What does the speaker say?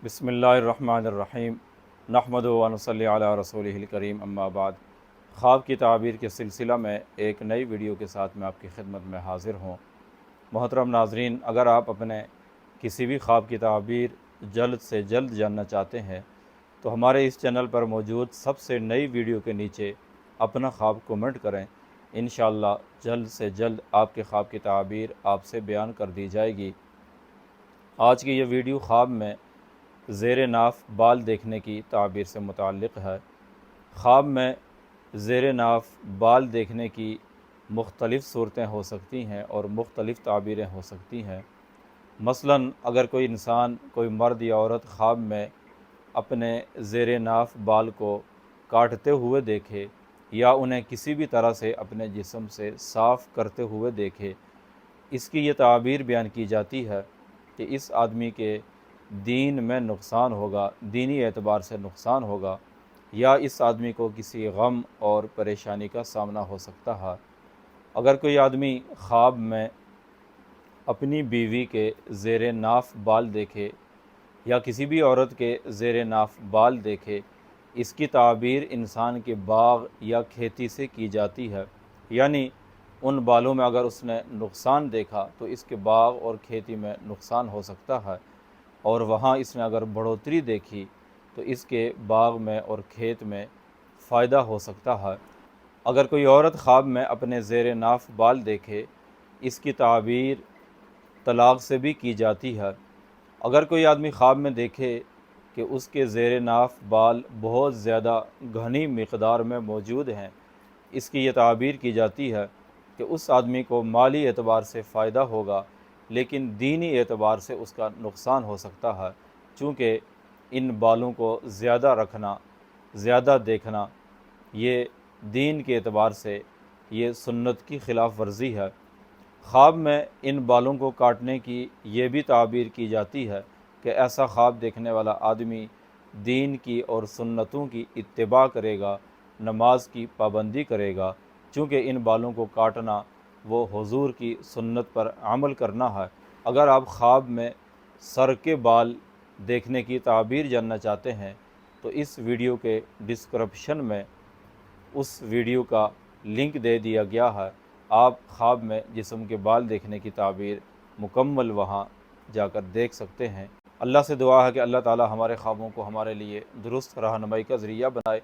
بسم اللہ الرحمن الرحیم نحمدہ و نصلی علی رسولہ الکریم اما بعد۔ خواب کی تعبیر کے سلسلہ میں ایک نئی ویڈیو کے ساتھ میں آپ کی خدمت میں حاضر ہوں۔ محترم ناظرین، اگر آپ اپنے کسی بھی خواب کی تعبیر جلد سے جلد جاننا چاہتے ہیں تو ہمارے اس چینل پر موجود سب سے نئی ویڈیو کے نیچے اپنا خواب کومنٹ کریں۔ انشاءاللہ جلد سے جلد آپ کے خواب کی تعبیر آپ سے بیان کر دی جائے گی۔ آج کی یہ ویڈیو خواب میں زیر ناف بال دیکھنے کی تعبیر سے متعلق ہے۔ خواب میں زیر ناف بال دیکھنے کی مختلف صورتیں ہو سکتی ہیں اور مختلف تعبیریں ہو سکتی ہیں۔ مثلاً اگر کوئی انسان، کوئی مرد یا عورت خواب میں اپنے زیر ناف بال کو کاٹتے ہوئے دیکھے یا انہیں کسی بھی طرح سے اپنے جسم سے صاف کرتے ہوئے دیکھے، اس کی یہ تعبیر بیان کی جاتی ہے کہ اس آدمی کے دین میں نقصان ہوگا، دینی اعتبار سے نقصان ہوگا، یا اس آدمی کو کسی غم اور پریشانی کا سامنا ہو سکتا ہے۔ اگر کوئی آدمی خواب میں اپنی بیوی کے زیر ناف بال دیکھے یا کسی بھی عورت کے زیر ناف بال دیکھے، اس کی تعبیر انسان کے باغ یا کھیتی سے کی جاتی ہے، یعنی ان بالوں میں اگر اس نے نقصان دیکھا تو اس کے باغ اور کھیتی میں نقصان ہو سکتا ہے، اور وہاں اس نے اگر بڑھوتری دیکھی تو اس کے باغ میں اور کھیت میں فائدہ ہو سکتا ہے۔ اگر کوئی عورت خواب میں اپنے زیر ناف بال دیکھے، اس کی تعبیر طلاق سے بھی کی جاتی ہے۔ اگر کوئی آدمی خواب میں دیکھے کہ اس کے زیر ناف بال بہت زیادہ گھنی مقدار میں موجود ہیں، اس کی یہ تعبیر کی جاتی ہے کہ اس آدمی کو مالی اعتبار سے فائدہ ہوگا، لیکن دینی اعتبار سے اس کا نقصان ہو سکتا ہے، چونکہ ان بالوں کو زیادہ رکھنا، زیادہ دیکھنا، یہ دین کے اعتبار سے یہ سنت کی خلاف ورزی ہے۔ خواب میں ان بالوں کو کاٹنے کی یہ بھی تعبیر کی جاتی ہے کہ ایسا خواب دیکھنے والا آدمی دین کی اور سنتوں کی اتباع کرے گا، نماز کی پابندی کرے گا، چونکہ ان بالوں کو کاٹنا وہ حضور کی سنت پر عمل کرنا ہے۔ اگر آپ خواب میں سر کے بال دیکھنے کی تعبیر جاننا چاہتے ہیں تو اس ویڈیو کے ڈسکرپشن میں اس ویڈیو کا لنک دے دیا گیا ہے، آپ خواب میں جسم کے بال دیکھنے کی تعبیر مکمل وہاں جا کر دیکھ سکتے ہیں۔ اللہ سے دعا ہے کہ اللہ تعالی ہمارے خوابوں کو ہمارے لیے درست رہنمائی کا ذریعہ بنائے۔